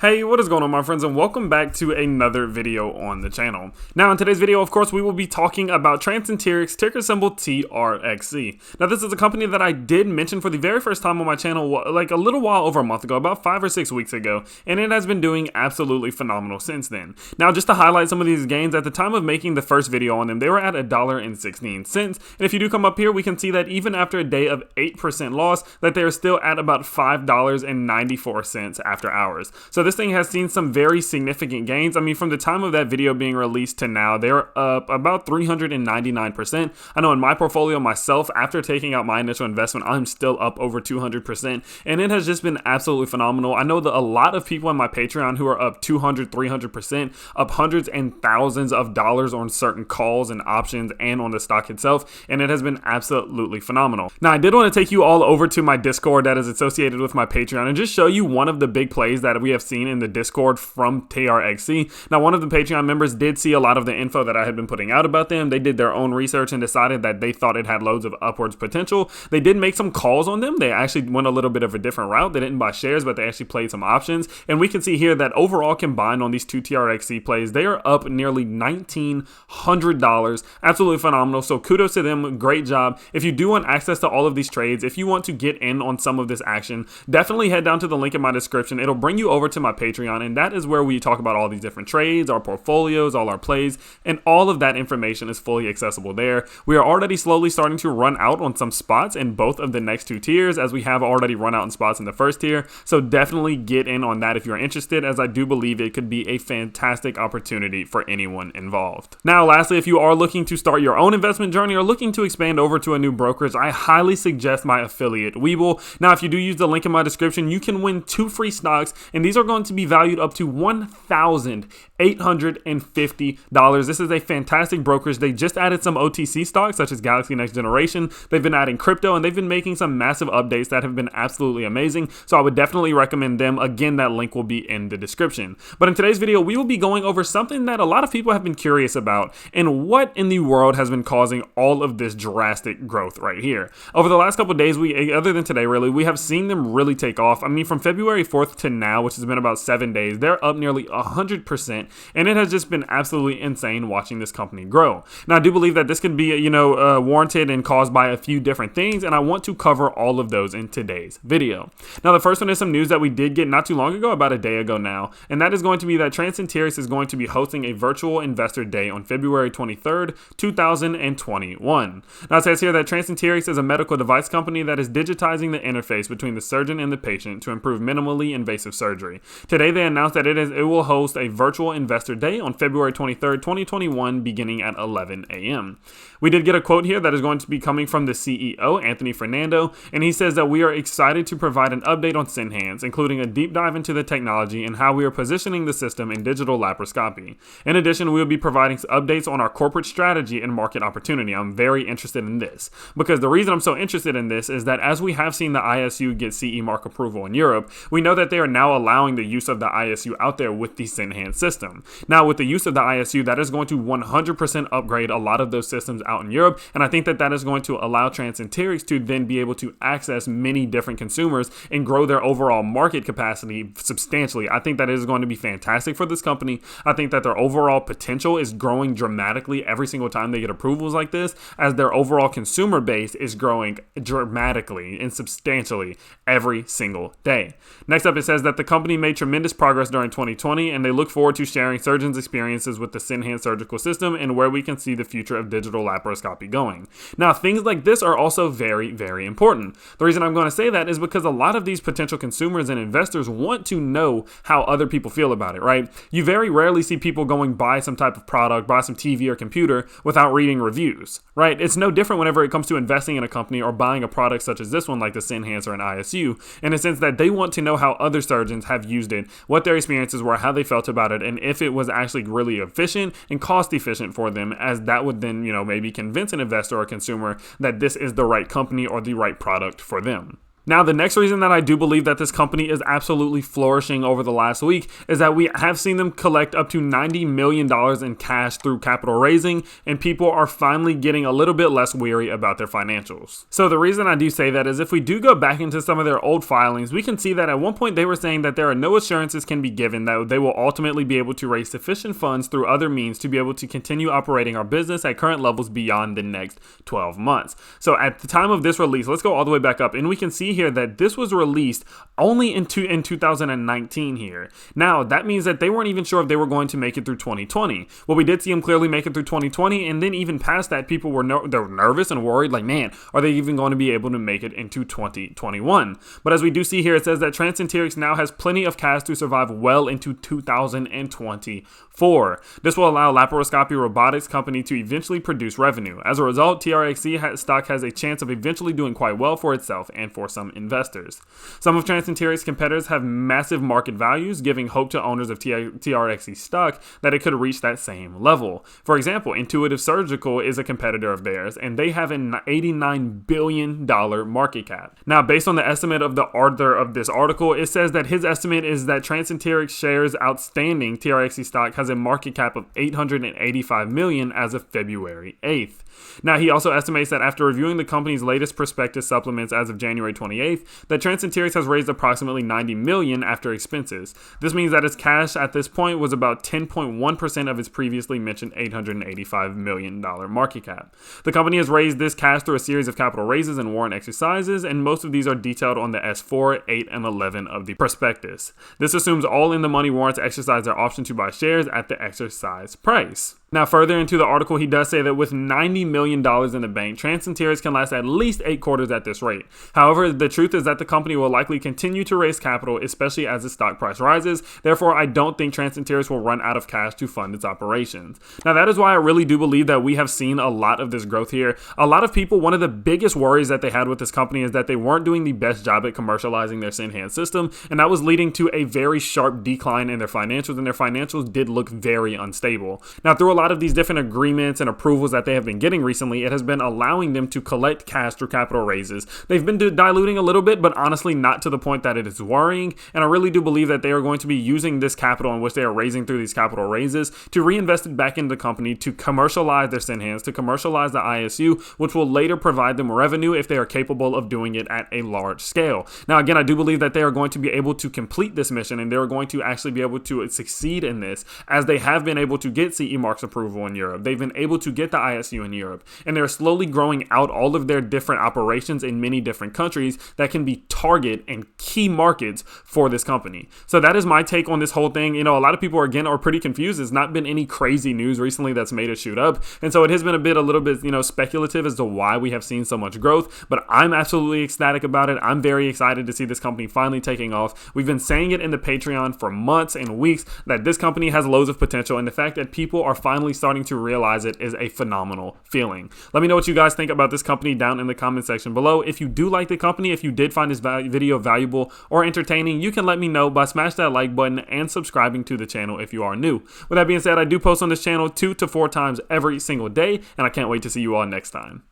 Hey, what is going on, my friends, and welcome back to another video on the channel. Now, in today's video, of course, we will be talking about TransEnterix, ticker symbol TRXC. Now, this is a company that I did mention for the very first time on my channel like a little while over a month ago, about 5 or 6 weeks ago, and it has been doing absolutely phenomenal since then. Now, just to highlight some of these gains, at the time of making the first video on them, they were at $1.16. And if you do come up here, we can see that even after a day of 8% loss, that they are still at about $5.94 after hours. So this thing has seen some very significant gains. I mean, from the time of that video being released to now, they're up about 399%. I know in my portfolio myself, after taking out my initial investment, I'm still up over 200%, and it has just been absolutely phenomenal. I know that a lot of people on my Patreon who are up 200, 300%, up hundreds and thousands of dollars on certain calls and options and on the stock itself, and it has been absolutely phenomenal. Now, I did want to take you all over to my Discord that is associated with my Patreon and just show you one of the big plays that we have seen in the Discord from Trxc. Now, one of the Patreon members did see a lot of the info that I had been putting out about them. They did their own research and decided that they thought it had loads of upwards potential. They did make some calls on them. They actually went a little bit of a different route. They didn't buy shares, but they actually played some options. And we can see here that overall combined on these two Trxc plays, they are up nearly $1,900. Absolutely phenomenal. So kudos to them. Great job. If you do want access to all of these trades, if you want to get in on some of this action, definitely head down to the link in my description. It'll bring you over to my Patreon, and that is where we talk about all these different trades, our portfolios, all our plays, and all of that information is fully accessible there. We are already slowly starting to run out on some spots in both of the next two tiers, as we have already run out in spots in the first tier, so definitely get in on that if you're interested, as I do believe it could be a fantastic opportunity for anyone involved. Now, lastly, if you are looking to start your own investment journey or looking to expand over to a new brokerage, I highly suggest my affiliate, Webull. Now, if you do use the link in my description, you can win 2 free stocks, and these are going to be valued up to $1,850. This is a fantastic brokerage. They just added some OTC stocks such as Galaxy Next Generation. They've been adding crypto, and they've been making some massive updates that have been absolutely amazing. So I would definitely recommend them. Again, that link will be in the description. But in today's video, we will be going over something that a lot of people have been curious about, and what in the world has been causing all of this drastic growth right here. Over the last couple of days, other than today really, we have seen them really take off. I mean, from February 4th to now, which has been about 7 days, they're up nearly 100%, and it has just been absolutely insane watching this company grow. Now, I do believe that this could be, warranted and caused by a few different things, and I want to cover all of those in today's video. Now, the first one is some news that we did get not too long ago, about a day ago now, and that is going to be that TransEnterix is going to be hosting a virtual investor day on February 23rd, 2021. Now, it says here that TransEnterix is a medical device company that is digitizing the interface between the surgeon and the patient to improve minimally invasive surgery. Today, they announced that it will host a virtual investor day on February 23rd, 2021, beginning at 11 a.m. We did get a quote here that is going to be coming from the CEO, Anthony Fernando, and he says that we are excited to provide an update on Senhance, including a deep dive into the technology and how we are positioning the system in digital laparoscopy. In addition, we will be providing updates on our corporate strategy and market opportunity. I'm very interested in this, because the reason I'm so interested in this is that as we have seen the ISU get CE mark approval in Europe, we know that they are now allowing the use of the ISU out there with the Senhance system. Now, with the use of the ISU, that is going to 100% upgrade a lot of those systems out in Europe, and I think that that is going to allow TransEnterix to then be able to access many different consumers and grow their overall market capacity substantially. I think that is going to be fantastic for this company. I think that their overall potential is growing dramatically every single time they get approvals like this, as their overall consumer base is growing dramatically and substantially every single day. Next up, it says that the company made tremendous progress during 2020, and they look forward to sharing surgeons' experiences with the Senhance surgical system and where we can see the future of digital laparoscopy going. Now, things like this are also very, very important. The reason I'm going to say that is because a lot of these potential consumers and investors want to know how other people feel about it, right? You very rarely see people going buy some type of product, buy some TV or computer without reading reviews, right? It's no different whenever it comes to investing in a company or buying a product such as this one, like the Senhance or an ISU, in a sense that they want to know how other surgeons have used it, what their experiences were, how they felt about it, and if it was actually really efficient and cost efficient for them, as that would then, maybe convince an investor or consumer that this is the right company or the right product for them. Now, the next reason that I do believe that this company is absolutely flourishing over the last week is that we have seen them collect up to $90 million in cash through capital raising, and people are finally getting a little bit less weary about their financials. So the reason I do say that is if we do go back into some of their old filings, we can see that at one point they were saying that there are no assurances can be given that they will ultimately be able to raise sufficient funds through other means to be able to continue operating our business at current levels beyond the next 12 months. So at the time of this release, let's go all the way back up, and we can see here that this was released only in 2019 here. Now, that means that they weren't even sure if they were going to make it through 2020. Well, we did see them clearly make it through 2020, and then even past that, people were nervous and worried, like, man, are they even going to be able to make it into 2021? But as we do see here, it says that TransEnterix now has plenty of cash to survive well into 2024. This will allow laparoscopy robotics company to eventually produce revenue. As a result, Trxc stock has a chance of eventually doing quite well for itself and for some investors. Some of TransEnterix competitors have massive market values, giving hope to owners of Trxc stock that it could reach that same level. For example, Intuitive Surgical is a competitor of theirs, and they have an $89 billion market cap. Now, based on the estimate of the author of this article, it says that his estimate is that TransEnterix shares outstanding Trxc stock has a market cap of $885 million as of February 8th. Now, he also estimates that after reviewing the company's latest prospectus supplements as of January 28th, that TransEnterix has raised approximately $90 million after expenses. This means that its cash at this point was about 10.1% of its previously mentioned $885 million market cap. The company has raised this cash through a series of capital raises and warrant exercises, and most of these are detailed on the S4, 8, and 11 of the prospectus. This assumes all in-the-money warrants exercise their option to buy shares at the exercise price. Now, further into the article, he does say that with $90 million in the bank, TransEnterix can last at least 8 quarters at this rate. However, the truth is that the company will likely continue to raise capital, especially as the stock price rises. Therefore, I don't think TransEnterix will run out of cash to fund its operations. Now, that is why I really do believe that we have seen a lot of this growth here. A lot of people, one of the biggest worries that they had with this company is that they weren't doing the best job at commercializing their Senhance system, and that was leading to a very sharp decline in their financials, and their financials did look very unstable. Now, through a lot of these different agreements and approvals that they have been getting recently, it has been allowing them to collect cash through capital raises. They've been diluting a little bit, but honestly not to the point that it is worrying, and I really do believe that they are going to be using this capital in which they are raising through these capital raises to reinvest it back into the company to commercialize their Senhance, to commercialize the ISU, which will later provide them revenue if they are capable of doing it at a large scale. Now, again, I do believe that they are going to be able to complete this mission, and they are going to actually be able to succeed in this, as they have been able to get CE marks approval in Europe. They've been able to get the ISU in Europe, and they're slowly growing out all of their different operations in many different countries that can be target and key markets for this company. So that is my take on this whole thing. You know, a lot of people are pretty confused. There's not been any crazy news recently that's made it shoot up, and so it has been a little bit, speculative as to why we have seen so much growth, but I'm absolutely ecstatic about it. I'm very excited to see this company finally taking off. We've been saying it in the Patreon for months and weeks that this company has loads of potential, and the fact that people are finally starting to realize it is a phenomenal feeling. Let me know what you guys think about this company down in the comment section below. If you do like the company, if you did find this video valuable or entertaining, you can let me know by smashing that like button and subscribing to the channel if you are new. With that being said, I do post on this channel 2 to 4 times every single day, and I can't wait to see you all next time.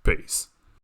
Peace.